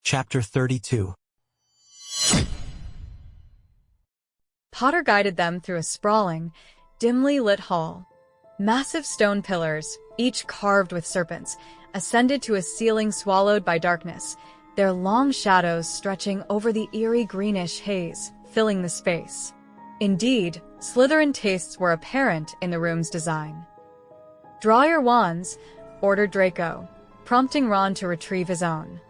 Chapter 32. Potter guided them through a sprawling, dimly lit hall. Massive stone pillars, each carved with serpents, ascended to a ceiling swallowed by darkness, their long shadows stretching over the eerie greenish haze, filling the space. Indeed, Slytherin tastes were apparent in the room's design. "Draw your wands," ordered Draco, prompting Ron to retrieve his own.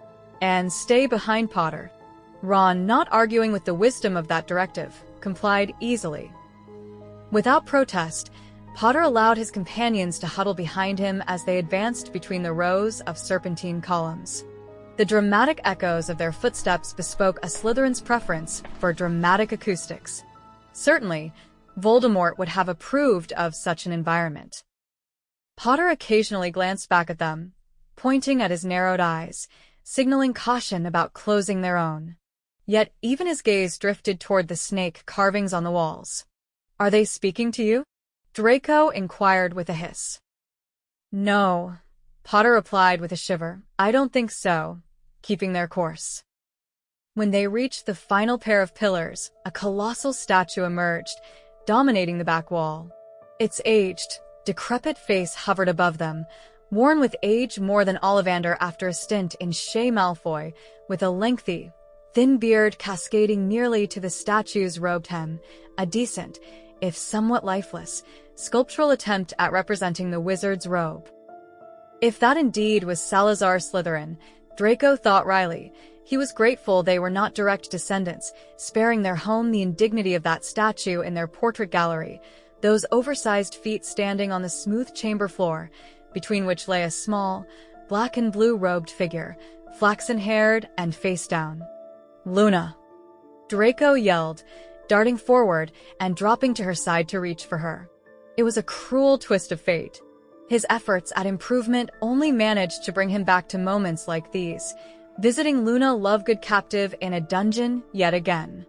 "And stay behind Potter." Ron, not arguing with the wisdom of that directive, complied easily. Without protest, Potter allowed his companions to huddle behind him as they advanced between the rows of serpentine columns. The dramatic echoes of their footsteps bespoke a Slytherin's preference for dramatic acoustics. Certainly, Voldemort would have approved of such an environment. Potter occasionally glanced back at them, pointing at his narrowed eyes, signaling caution about closing their own. Yet even his gaze drifted toward the snake carvings on the walls. "Are they speaking to you?" Draco inquired with a hiss. "No," Potter replied with a shiver. "I don't think so," keeping their course. When they reached the final pair of pillars, a colossal statue emerged, dominating the back wall. Its aged, decrepit face hovered above them, worn with age more than Ollivander after a stint in Chez Malfoy, with a lengthy, thin beard cascading nearly to the statue's robed hem, a decent, if somewhat lifeless, sculptural attempt at representing the wizard's robe. If that indeed was Salazar Slytherin, Draco thought wryly, he was grateful they were not direct descendants, sparing their home the indignity of that statue in their portrait gallery, those oversized feet standing on the smooth chamber floor, between which lay a small, black and blue-robed figure, flaxen-haired and face down. "Luna!" Draco yelled, darting forward and dropping to her side to reach for her. It was a cruel twist of fate. His efforts at improvement only managed to bring him back to moments like these, visiting Luna Lovegood captive in a dungeon yet again.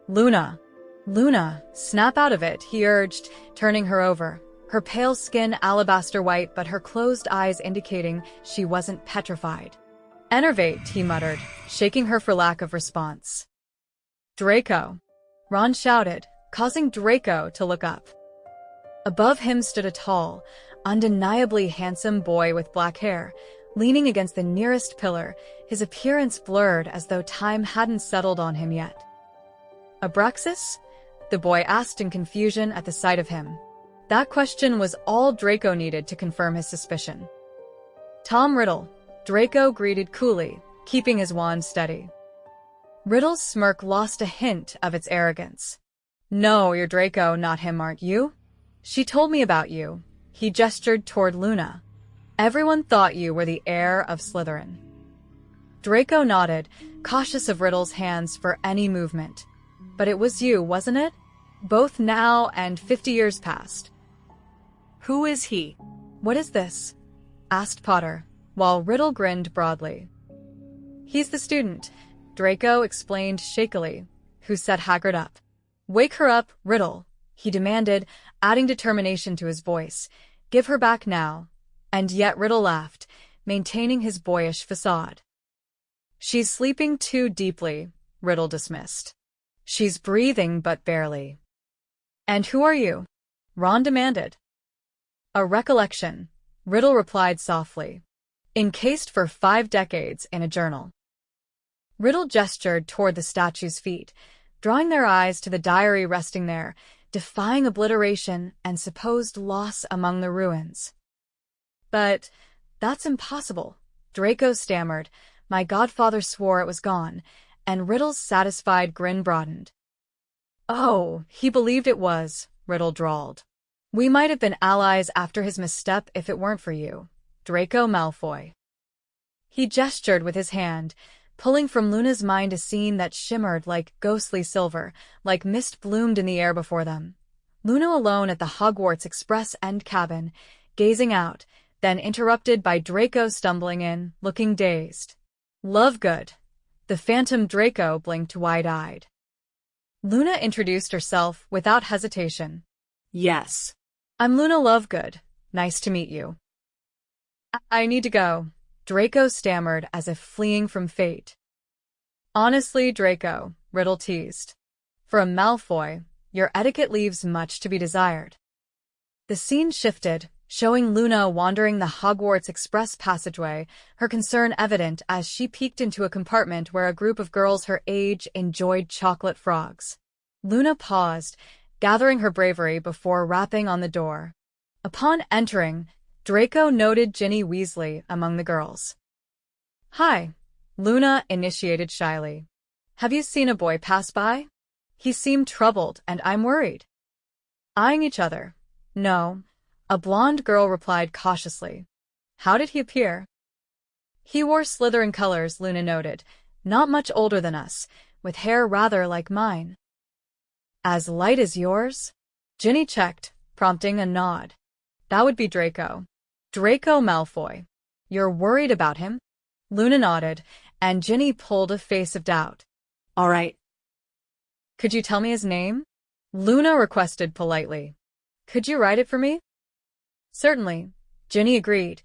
"Luna! Luna, snap out of it," he urged, turning her over, her pale skin alabaster white but her closed eyes indicating she wasn't petrified. "Enervate," he muttered, shaking her for lack of response. "Draco!" Ron shouted, causing Draco to look up. Above him stood a tall, undeniably handsome boy with black hair, leaning against the nearest pillar, his appearance blurred as though time hadn't settled on him yet. "Abraxas?" the boy asked in confusion at the sight of him. That question was all Draco needed to confirm his suspicion. "Tom Riddle," Draco greeted coolly, keeping his wand steady. Riddle's smirk lost a hint of its arrogance. "No, you're Draco, not him, aren't you? She told me about you." He gestured toward Luna. "Everyone thought you were the heir of Slytherin." Draco nodded, cautious of Riddle's hands for any movement. "But it was you, wasn't it? Both now and 50 years past." "Who is he?" "What is this?" asked Potter, while Riddle grinned broadly. "He's the student," Draco explained shakily, who sat haggard up. "Wake her up, Riddle," he demanded, adding determination to his voice. "Give her back now." And yet Riddle laughed, maintaining his boyish facade. "She's sleeping too deeply," Riddle dismissed. "She's breathing but barely." "And who are you?" Ron demanded. "A recollection," Riddle replied softly, "encased for 5 decades in a journal." Riddle gestured toward the statue's feet, drawing their eyes to the diary resting there, defying obliteration and supposed loss among the ruins. "But that's impossible," Draco stammered. "My godfather swore it was gone," and Riddle's satisfied grin broadened. "Oh, he believed it was," Riddle drawled. "We might have been allies after his misstep if it weren't for you, Draco Malfoy." He gestured with his hand, pulling from Luna's mind a scene that shimmered like ghostly silver, like mist bloomed in the air before them. Luna alone at the Hogwarts Express end cabin, gazing out, then interrupted by Draco stumbling in, looking dazed. "Lovegood." The phantom Draco blinked wide-eyed. Luna introduced herself without hesitation. "Yes. I'm Luna Lovegood. Nice to meet you." "I need to go," Draco stammered as if fleeing from fate. Honestly, Draco, Riddle teased. For a Malfoy, your etiquette leaves much to be desired. The scene shifted, showing Luna wandering the Hogwarts Express passageway, her concern evident as she peeked into a compartment where a group of girls her age enjoyed chocolate frogs. Luna paused, gathering her bravery before rapping on the door. Upon entering, Draco noted Ginny Weasley among the girls. "Hi," Luna initiated shyly. "Have you seen a boy pass by? He seemed troubled, and I'm worried." Eyeing each other. "No," a blonde girl replied cautiously. "How did he appear?" "He wore Slytherin colors," Luna noted, "not much older than us, with hair rather like mine." "As light as yours?" Ginny checked, prompting a nod. "That would be Draco. Draco Malfoy. You're worried about him?" Luna nodded, and Ginny pulled a face of doubt. "All right. Could you tell me his name?" Luna requested politely. "Could you write it for me?" "Certainly," Ginny agreed,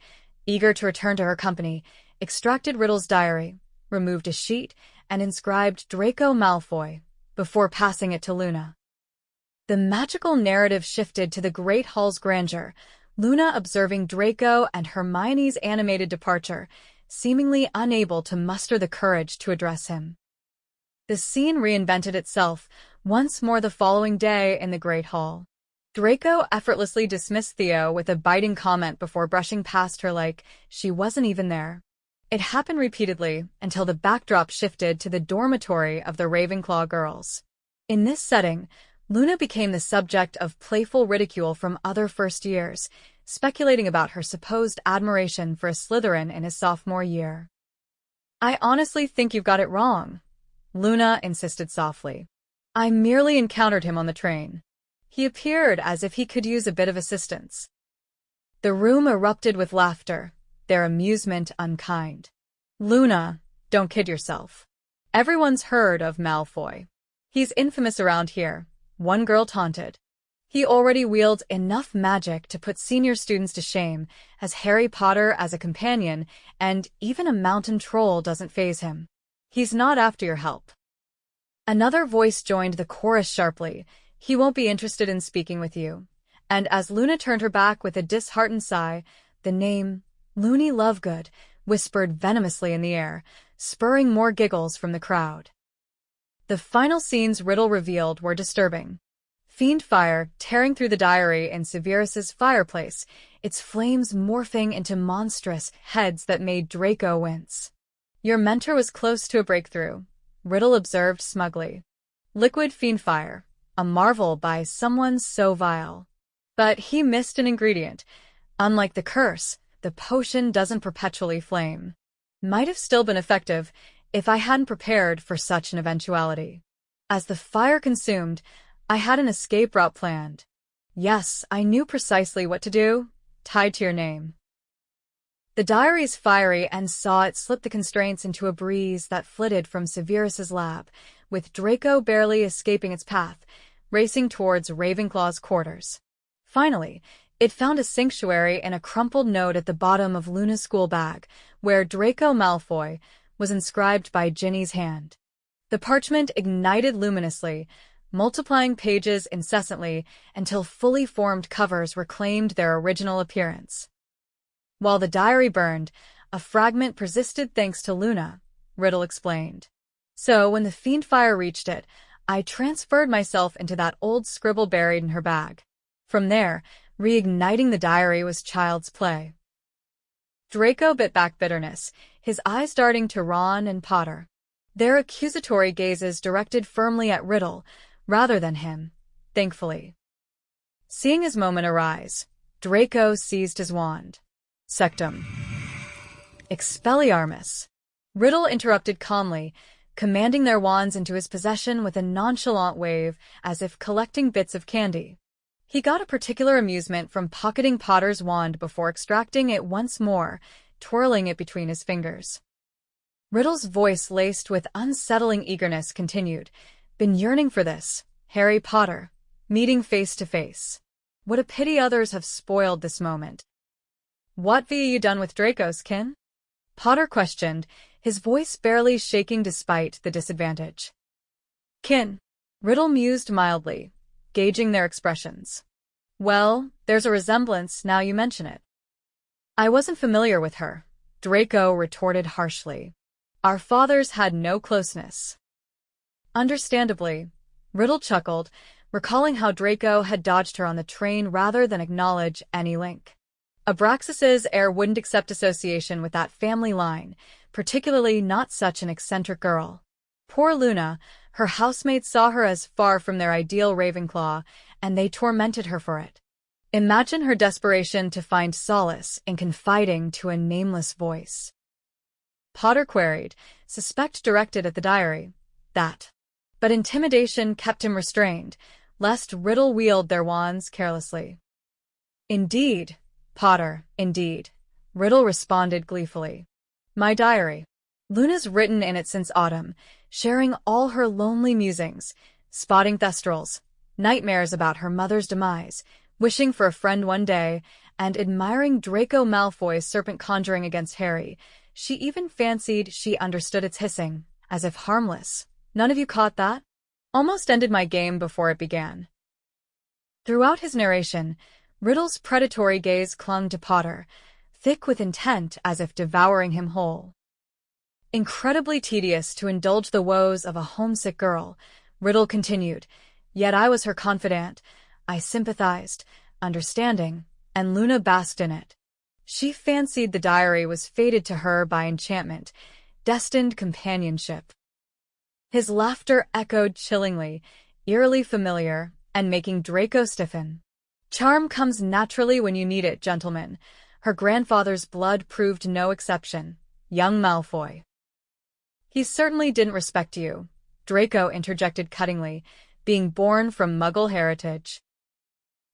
eager to return to her company, extracted Riddle's diary, removed a sheet, and inscribed Draco Malfoy, before passing it to Luna. The magical narrative shifted to the Great Hall's grandeur, Luna observing Draco and Hermione's animated departure, seemingly unable to muster the courage to address him. The scene reinvented itself, once more the following day in the Great Hall. Draco effortlessly dismissed Theo with a biting comment before brushing past her like she wasn't even there. It happened repeatedly until the backdrop shifted to the dormitory of the Ravenclaw girls. In this setting, Luna became the subject of playful ridicule from other first years, speculating about her supposed admiration for a Slytherin in his sophomore year. "I honestly think you've got it wrong," Luna insisted softly. "I merely encountered him on the train. He appeared as if he could use a bit of assistance." The room erupted with laughter, their amusement unkind. "Luna, don't kid yourself. Everyone's heard of Malfoy. He's infamous around here," one girl taunted. "He already wields enough magic to put senior students to shame, has Harry Potter as a companion, and even a mountain troll doesn't faze him. He's not after your help." Another voice joined the chorus sharply. "He won't be interested in speaking with you." And as Luna turned her back with a disheartened sigh, the name, Loony Lovegood, whispered venomously in the air, spurring more giggles from the crowd. The final scenes Riddle revealed were disturbing. Fiend fire tearing through the diary in Severus's fireplace, its flames morphing into monstrous heads that made Draco wince. "Your mentor was close to a breakthrough," Riddle observed smugly. "Liquid fiend fire, a marvel by someone so vile. But he missed an ingredient. Unlike the curse, the potion doesn't perpetually flame. Might have still been effective if I hadn't prepared for such an eventuality. As the fire consumed, I had an escape route planned. Yes, I knew precisely what to do, tied to your name." The diary's fiery and saw it slip the constraints into a breeze that flitted from Severus's lab, with Draco barely escaping its path, racing towards Ravenclaw's quarters. Finally, it found a sanctuary in a crumpled note at the bottom of Luna's school bag, where Draco Malfoy was inscribed by Ginny's hand. The parchment ignited luminously, multiplying pages incessantly until fully formed covers reclaimed their original appearance. While the diary burned, a fragment persisted thanks to Luna, Riddle explained. "So when the fiend fire reached it, I transferred myself into that old scribble buried in her bag. From there, reigniting the diary was child's play." Draco bit back bitterness, his eyes darting to Ron and Potter, their accusatory gazes directed firmly at Riddle, rather than him, thankfully. Seeing his moment arise, Draco seized his wand. "Sectum. Expelliarmus." Riddle interrupted calmly, commanding their wands into his possession with a nonchalant wave, as if collecting bits of candy. He got a particular amusement from pocketing Potter's wand before extracting it once more, twirling it between his fingers. Riddle's voice, laced with unsettling eagerness, continued, "Been yearning for this, Harry Potter, meeting face to face. What a pity others have spoiled this moment." "What have you done with Draco's kin?" Potter questioned, his voice barely shaking despite the disadvantage. Kin. Riddle mused mildly, gauging their expressions. Well, there's a resemblance now you mention it. I wasn't familiar with her, Draco retorted harshly. Our fathers had no closeness. Understandably, Riddle chuckled, recalling how Draco had dodged her on the train rather than acknowledge any link. Abraxas's heir wouldn't accept association with that family line, particularly not such an eccentric girl. Poor Luna, her housemates saw her as far from their ideal Ravenclaw, and they tormented her for it. Imagine her desperation to find solace in confiding to a nameless voice. Potter queried, suspect directed at the diary. That. But intimidation kept him restrained, lest Riddle wield their wands carelessly. Indeed, Potter, indeed, Riddle responded gleefully. My diary. Luna's written in it since autumn, sharing all her lonely musings, spotting thestrals, nightmares about her mother's demise, wishing for a friend one day, and admiring Draco Malfoy's serpent conjuring against Harry. She even fancied she understood its hissing, as if harmless. None of you caught that? Almost ended my game before it began. Throughout his narration, Riddle's predatory gaze clung to Potter, thick with intent as if devouring him whole. Incredibly tedious to indulge the woes of a homesick girl, Riddle continued, yet I was her confidant. I sympathized, understanding, and Luna basked in it. She fancied the diary was fated to her by enchantment, destined companionship. His laughter echoed chillingly, eerily familiar, and making Draco stiffen. Charm comes naturally when you need it, gentlemen. Her grandfather's blood proved no exception. Young Malfoy. He certainly didn't respect you, Draco interjected cuttingly, being born from Muggle heritage.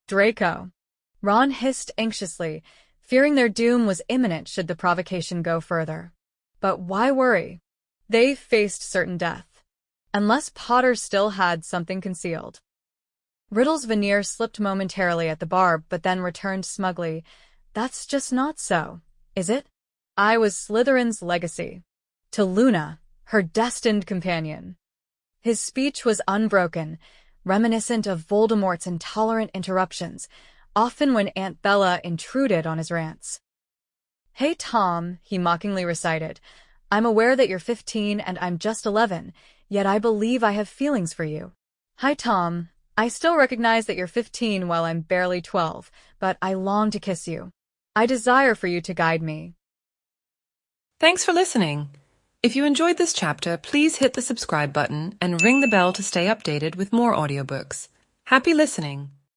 Draco. Ron hissed anxiously, fearing their doom was imminent should the provocation go further. But why worry? They faced certain death. Unless Potter still had something concealed. Riddle's veneer slipped momentarily at the barb but then returned smugly. That's just not so, is it? I was Slytherin's legacy. To Luna, her destined companion. His speech was unbroken, reminiscent of Voldemort's intolerant interruptions, often when Aunt Bella intruded on his rants. Hey Tom, he mockingly recited, I'm aware that you're 15 and I'm just 11, yet I believe I have feelings for you. Hi Tom, I still recognize that you're 15 while I'm barely 12, but I long to kiss you. I desire for you to guide me. Thanks for listening. If you enjoyed this chapter, please hit the subscribe button and ring the bell to stay updated with more audiobooks. Happy listening!